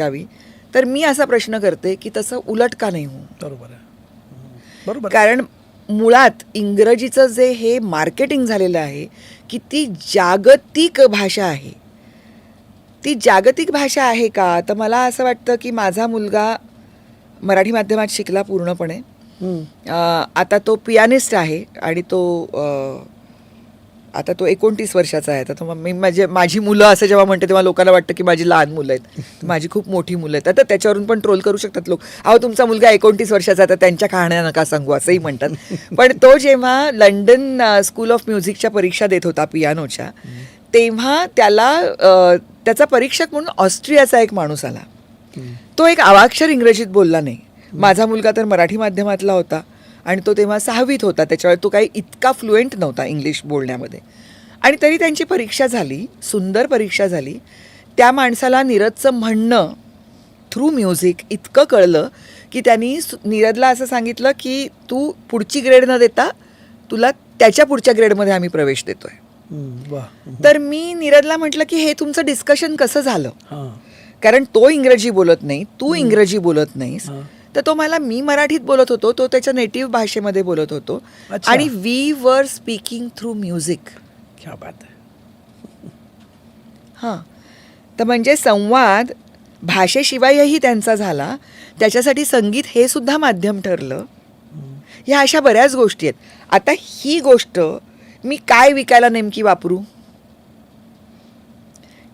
गावी. तर मी असा प्रश्न करते की तसं उलट का नाही होऊ. बरोबर आहे. बरोबर आहे. कारण मुळात इंग्रजीचं जे हे मार्केटिंग झालेलं आहे की ती जागतिक भाषा आहे. ती जागतिक भाषा आहे का? तर मला असं वाटतं की माझा मुलगा मराठी माध्यमात शिकला पूर्णपणे. आता तो पियानिस्ट आहे आणि आता तो 29 वर्षाचा आहे. तर तो माझी मुलं असं जेव्हा म्हणते तेव्हा लोकांना वाटतं की माझी लहान मुलं आहेत. माझी खूप मोठी मुलं आहेत. आता त्याच्यावरून पण ट्रोल करू शकतात लोक, अहो तुमचा मुलगा 29 वर्षाचा आहे तर त्यांच्या कहाण्या नका सांगू असंही म्हणतात. पण तो जेव्हा लंडन स्कूल ऑफ म्युझिकच्या परीक्षा देत होता पियानोच्या, तेव्हा त्याचा परीक्षक म्हणून ऑस्ट्रियाचा एक माणूस आला. तो एक अवाक्षर इंग्रजीत बोलला नाही. माझा मुलगा तर मराठी माध्यमातला होता आणि तो तेव्हा 6वीत होता. त्याच्यामुळे तो काही इतका फ्लुएंट नव्हता इंग्लिश बोलण्यामध्ये. आणि तरी त्यांची परीक्षा झाली, सुंदर परीक्षा झाली. त्या माणसाला नीरजचं म्हणणं थ्रू म्युझिक इतकं कळलं की त्यांनी नीरजला असं सांगितलं की तू पुढची ग्रेड न देता तुला त्याच्या पुढच्या ग्रेडमध्ये आम्ही प्रवेश देतोय. तर मी नीरजला म्हटलं की हे तुमचं डिस्कशन कसं झालं, कारण तो इंग्रजी बोलत नाही, तू इंग्रजी बोलत नाहीस. तर तो मला, मी मराठीत बोलत होतो, तो त्याच्या नेटिव्ह भाषेमध्ये बोलत होतो आणि we were speaking through music. क्या बात आहे. हां, तर म्हणजे संवाद भाषेशिवायही त्यांचा झाला. त्याच्यासाठी संगीत हे सुद्धा माध्यम ठरलं. ह्या अशा बऱ्याच गोष्टी आहेत. आता ही गोष्ट मी काय विकायला नेमकी वापरू,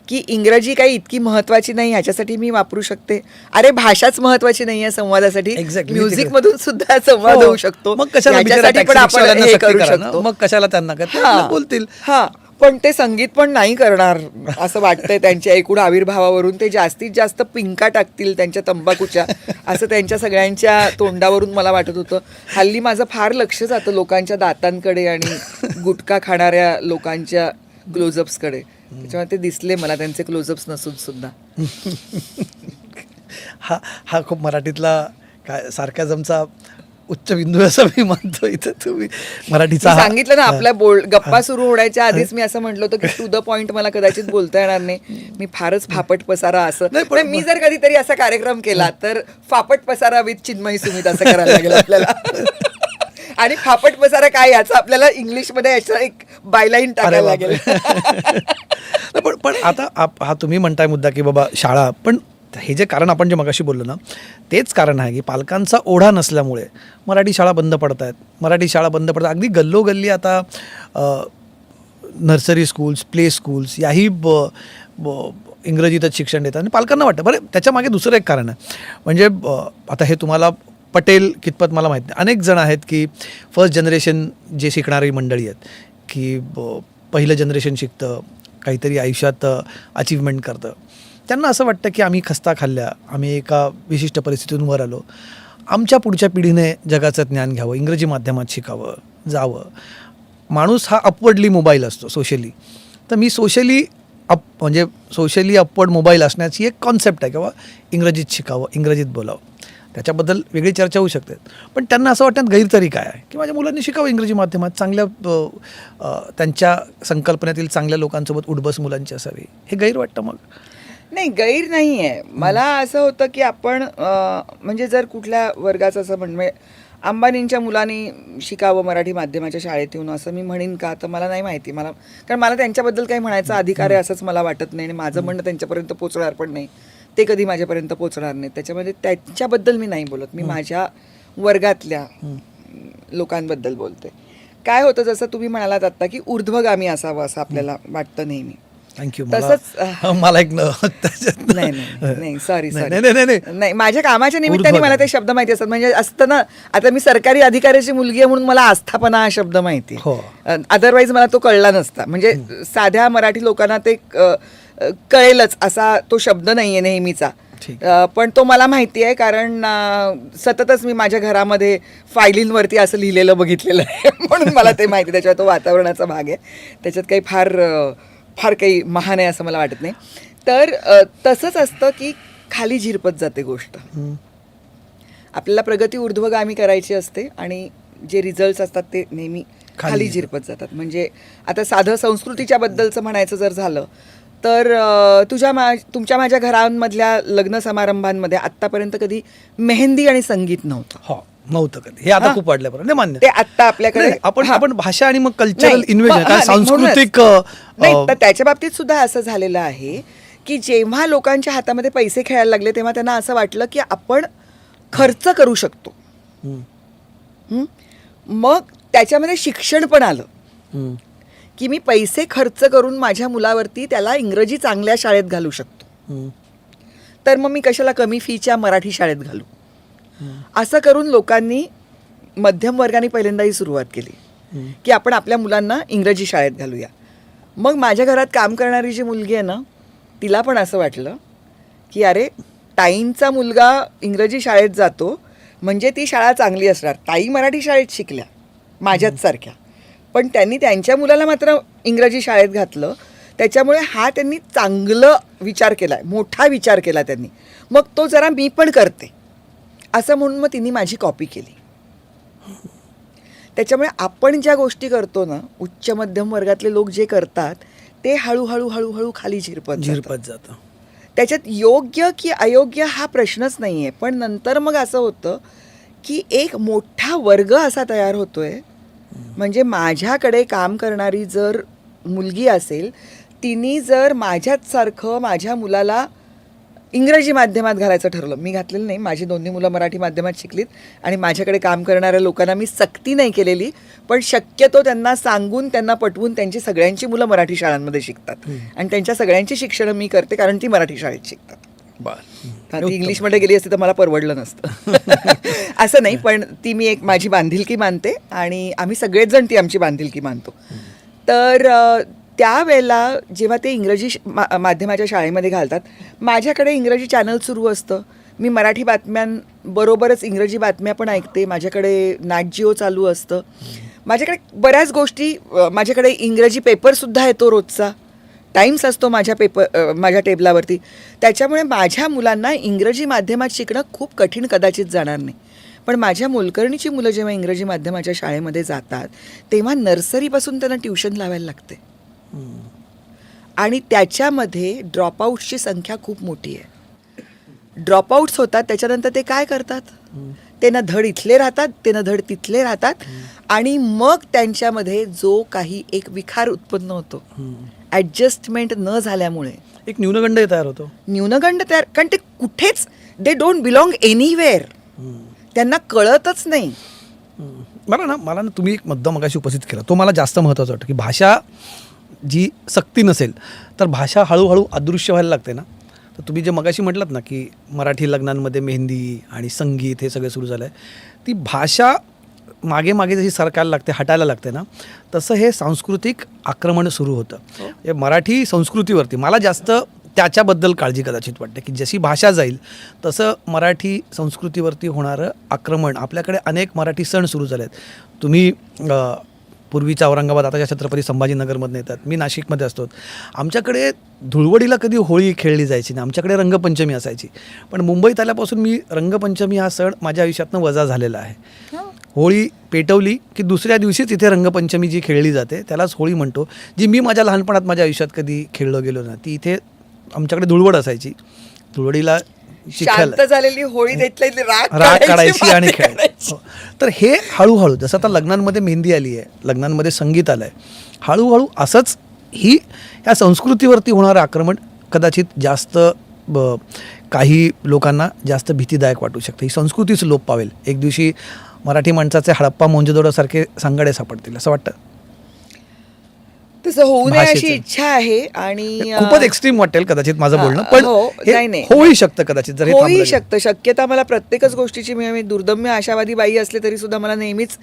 की इंग्रजी काही इतकी महत्वाची नाही ह्याच्यासाठी मी वापरू शकते. अरे भाषाच महत्वाची नाही आहे संवादासाठी, म्युझिक मधून सुद्धा संवाद होऊ शकतो. मग कशाला पण आपण हे करू शकतो. मग कशाला त्यांना बोलतील. हा, पण ते संगीत पण नाही करणार असं वाटतंय. त्यांच्या एकूण आविर्भावावरून ते जास्तीत जास्त पिंका टाकतील त्यांच्या तंबाखूच्या, असं त्यांच्या सगळ्यांच्या तोंडावरून मला वाटत होतं. हल्ली माझं फार लक्ष जातं लोकांच्या दातांकडे आणि गुटखा खाणाऱ्या लोकांच्या क्लोजअप्सकडे. त्याच्यामुळे ते दिसले मला त्यांचे क्लोजअप्स नसून सुद्धा. हा खूप मराठीतला काय सार्कॅझमचा उच्च बिंदू असं मी म्हणतो. इथं तुम्ही मराठीचा सांगितलं ना, आपल्या गप्पा सुरू होण्याच्या आधीच मी असं म्हटलं होतं की टू द पॉइंट मला कदाचित बोलता येणार नाही, मी फारच फापट पसारा असं. पण मी जर कधीतरी असा कार्यक्रम केला तर फापट पसारा विथ चिन्मयी सुमित असं करायला लागेल आपल्याला. आणि फापट पसारा काय याचा आपल्याला इंग्लिशमध्ये एक बायलाईन टाकायला लागेल. पण आता हा तुम्ही म्हणताय मुद्दा की बाबा शाळा, पण हे जे कारण आपण जे मगाशी बोललो ना, तेच कारण आहे की पालकांचा ओढा नसल्यामुळे मराठी शाळा बंद पडत आहेत. मराठी शाळा बंद पडतात अगदी गल्लोगल्ली. आता नर्सरी स्कूल्स, प्ले स्कूल्स याही इंग्रजीतच शिक्षण देतात आणि पालकांना वाटतं. बरं, त्याच्या मागे दुसरं एक कारण आहे. म्हणजे आता हे तुम्हाला पटेल कितपत मला माहीत नाही. अनेक जण आहेत की फर्स्ट जनरेशन जे शिकणारी मंडळी आहेत की पहिलं जनरेशन शिकतं, काहीतरी आयुष्यात अचीवमेंट करतं. त्यांना असं वाटतं की आम्ही खस्ता खाल्ल्या, आम्ही एका विशिष्ट परिस्थितीतून वर आलो, आमच्या पुढच्या पिढीने जगाचं ज्ञान घ्यावं, इंग्रजी माध्यमात शिकावं, जावं. माणूस हा अपवर्डली मोबाईल असतो सोशली. तर मी सोशली अपवर्ड मोबाईल असण्याची एक कॉन्सेप्ट आहे किंवा इंग्रजीत शिकावं, इंग्रजीत बोलावं. त्याच्याबद्दल वेगळी चर्चा होऊ शकते. पण त्यांना असं वाटतं गैर तरी काय आहे की माझ्या मुलांनी शिकावं इंग्रजी माध्यमात, चांगल्या त्यांच्या संकल्पनेतील चांगल्या लोकांसोबत उठबस मुलांची असावी. हे गैर वाटतं? मग नाही, गैर नाही आहे. मला असं होतं की आपण म्हणजे जर कुठल्या वर्गाचं असं म्हणजे अंबानींच्या मुलांनी शिकावं मराठी माध्यमाच्या शाळेत येऊन असं मी म्हणेन का, तर मला नाही माहिती. कारण मला त्यांच्याबद्दल काही म्हणायचा अधिकार आहे असंच मला वाटत नाही आणि माझं म्हणणं त्यांच्यापर्यंत पोचणार पण नाही, ते कधी माझ्यापर्यंत पोचणार नाही. त्याच्यामध्ये त्याच्याबद्दल मी नाही बोलत, मी माझ्या वर्गातल्या लोकांबद्दल बोलते. काय होतं, जसं तुम्ही म्हणालात आत्ता की ऊर्ध्वगामी असावं असं आपल्याला वाटतं नेहमी. थँक्यू. तसंच मला एक नाही सॉरी नाही, माझ्या कामाच्या निमित्ताने मला ते शब्द माहिती असतात. म्हणजे असतं ना, आता मी सरकारी अधिकाऱ्याची मुलगी आहे म्हणून मला आस्थापना हा शब्द माहिती आहे. अदरवाईज मला तो कळला नसता. म्हणजे साध्या मराठी लोकांना ते कळेलच असा तो शब्द नाहीये नेहमीचा. पण तो मला माहिती आहे कारण सततच मी माझ्या घरामध्ये फायलींवरती असं लिहिलेलं बघितलेलं आहे म्हणून मला ते माहिती. त्याच्यावर तो वातावरणाचा भाग आहे, त्याच्यात काही फार काही महान आहे असं मला वाटत नाही. तर तसंच असतं की खाली झिरपत जाते गोष्ट. आपल्याला प्रगती ऊर्ध्वगामी करायची असते आणि जे रिझल्ट्स असतात ते नेहमी खाली झिरपत जातात. म्हणजे आता साधं संस्कृतीच्या बद्दलचं म्हणायचं जर झालं तर तुमच्या माझ्या घरांमधल्या लग्न समारंभांमध्ये आत्तापर्यंत कधी मेहंदी आणि संगीत नव्हतं. हो नव्हतं कधी. हे आता हा. खूप वाढल्यापर्यंत नाही मान्य. ते आत्ता आपल्याकडे नाही, आपण हा. आपण भाषा आणि मग कल्चरल नाही, इन्व्हेजन हा, काय नाही, सांस्कृतिक नाही, तर त्याच्या बाबतीत सुद्धा असं झालेलं आहे की जेव्हा लोकांच्या हातामध्ये पैसे खेळायला लागले तेव्हा त्यांना असं वाटलं की आपण खर्च करू शकतो. हं? मग त्याच्यामध्ये शिक्षण पण आलं की मी पैसे खर्च करून माझ्या मुलावरती त्याला इंग्रजी चांगल्या शाळेत घालू शकतो. तर मग मी कशाला कमी फीच्या मराठी शाळेत घालू. असं करून लोकांनी मध्यम वर्गाने पहिल्यांदा ही सुरुवात केली की आपण आपल्या मुलांना इंग्रजी शाळेत घालूया. मग माझ्या घरात काम करणारी जी मुलगी आहे ना तिला पण असं वाटलं की अरे ताईंचा मुलगा इंग्रजी शाळेत जातो म्हणजे ती शाळा चांगली असणार. ताई मराठी शाळेत शिकल्या माझ्याच सारख्या, पण त्यांनी त्यांच्या मुलाला मात्र इंग्रजी शाळेत घातलं. त्याच्यामुळे हा त्यांनी चांगलं विचार केला, मोठा विचार केला त्यांनी. मग तो जरा मी पण करते असं म्हणून मग तिने माझी कॉपी केली. त्याच्यामुळे आपण ज्या गोष्टी करतो ना उच्च मध्यम वर्गातले लोक जे करतात ते हळूहळू हळूहळू खाली झिरपत जातं. त्याच्यात योग्य की अयोग्य हा प्रश्नच नाही आहे. पण नंतर मग असं होतं की एक मोठा वर्ग असा तयार होतोय म्हणजे माझ्याकडे काम करणारी जर मुलगी असेल तिने जर माझ्याच सारखं माझ्या मुलाला इंग्रजी माध्यमात घालायचं ठरवलं. मी घातलेलं नाही, माझी दोन्ही मुलं मराठी माध्यमात शिकलीत आणि माझ्याकडे काम करणाऱ्या लोकांना मी सक्ती नाही केलेली, पण शक्यतो त्यांना सांगून त्यांना पटवून त्यांची सगळ्यांची मुलं मराठी शाळांमध्ये शिकतात आणि त्यांच्या सगळ्यांची शिक्षणं मी करते कारण ती मराठी शाळेत शिकतात. ती इंग्लिशमध्ये गेली असती तर मला परवडलं नसतं. असं नाही, पण ती मी एक माझी बांधिलकी मानते आणि आम्ही सगळेच जण ती आमची बांधिलकी मानतो. तर त्यावेळेला जेव्हा ते इंग्रजी माध्यमाच्या शाळेमध्ये घालतात माझ्याकडे इंग्रजी चॅनल सुरू असतं. मी मराठी बातम्यांबरोबरच इंग्रजी बातम्या पण ऐकते. माझ्याकडे नाट जिओ चालू असतं. माझ्याकडे बऱ्याच गोष्टी, माझ्याकडे इंग्रजी पेपरसुद्धा येतो रोजचा. टाइम्स असतो माझ्या टेबलावरती. त्याच्यामुळे माझ्या मुलांना इंग्रजी माध्यमात शिकणं खूप कठीण कदाचित जाणार नाही. पण माझ्या मोलकर्णीची मुलं जेव्हा इंग्रजी माध्यमाच्या शाळेमध्ये जातात तेव्हा नर्सरीपासून त्यांना ट्युशन लावायला लागते आणि त्याच्यामध्ये ड्रॉपआउट्सची संख्या खूप मोठी आहे. ड्रॉपआउट्स होतात त्याच्यानंतर ते काय करतात, ते ना धड इथले राहतात ते ना धड तिथले राहतात आणि मग त्यांच्यामध्ये जो काही एक विखार उत्पन्न होतो ॲडजस्टमेंट न झाल्यामुळे एक न्यूनगंड तयार होतो. न्यूनगंड तयार, कारण ते कुठेच दे डोंट बिलॉंग एनिवेअर. त्यांना कळतच नाही. मला ना तुम्ही एक मुद्दा मगाशी उपस्थित केला तो मला जास्त महत्त्वाचा वाटतं की भाषा जी सक्ती नसेल तर भाषा हळूहळू अदृश्य व्हायला लागते ना. तर तुम्ही जे मगाशी म्हटलात ना की मराठी लग्नांमध्ये मेहंदी आणि संगीत हे सगळं सुरू झालं आहे, ती भाषा मागे मागे जशी सरकायला लागते, हटायला लागते ना, तसं हे सांस्कृतिक आक्रमण सुरू होतं. हे मराठी संस्कृतीवरती मला जास्त त्याच्याबद्दल काळजी कदाचित वाटते की जशी भाषा जाईल तसं मराठी संस्कृतीवरती होणारं आक्रमण. आपल्याकडे अनेक मराठी सण सुरू झाले आहेत. तुम्ही पूर्वीच्या औरंगाबाद आताच्या छत्रपती संभाजीनगरमधून येतात, मी नाशिकमध्ये असतो. आमच्याकडे धुळवडीला कधी होळी खेळली जायची नाही, आमच्याकडे रंगपंचमी असायची. पण मुंबईत आल्यापासून मी रंगपंचमी हा सण माझ्या आयुष्यातनं वजा झालेला आहे. होळी पेटवली की दुसऱ्या दिवशीच इथे रंगपंचमी जी खेळली जाते त्यालाच होळी म्हणतो, जी मी माझ्या लहानपणात माझ्या आयुष्यात कधी खेळलो गेलो ना. ती इथे आमच्याकडे धुळवड असायची, धुळवडीला शांत झालेली होळी त्यातली राग काढायची आणि खेळायची. तर हे हळूहळू जसं आता लग्नांमध्ये मेहंदी आली आहे, लग्नांमध्ये संगीत आलं आहे, हळूहळू असंच ह्या संस्कृतीवरती होणारं आक्रमण कदाचित जास्त काही लोकांना जास्त भीतीदायक वाटू शकते. ही संस्कृतीच लोप पावेल. एक दिवशी मराठी माणसाचे हडप्पा मोंजोदडोसारखे सांगाडे सापडतील असं वाटतं. तसं होऊ नये अशी इच्छा आहे. आणि खूपच एक्स्ट्रीम वाटेल कदाचित माझं बोलणं, पण होऊ शकतं कदाचित. जर होऊ शकतं, शक्यता मला प्रत्येकच गोष्टीची, मी दुर्दम्य आशावादी बाई असले तरी सुद्धा मला नेहमीच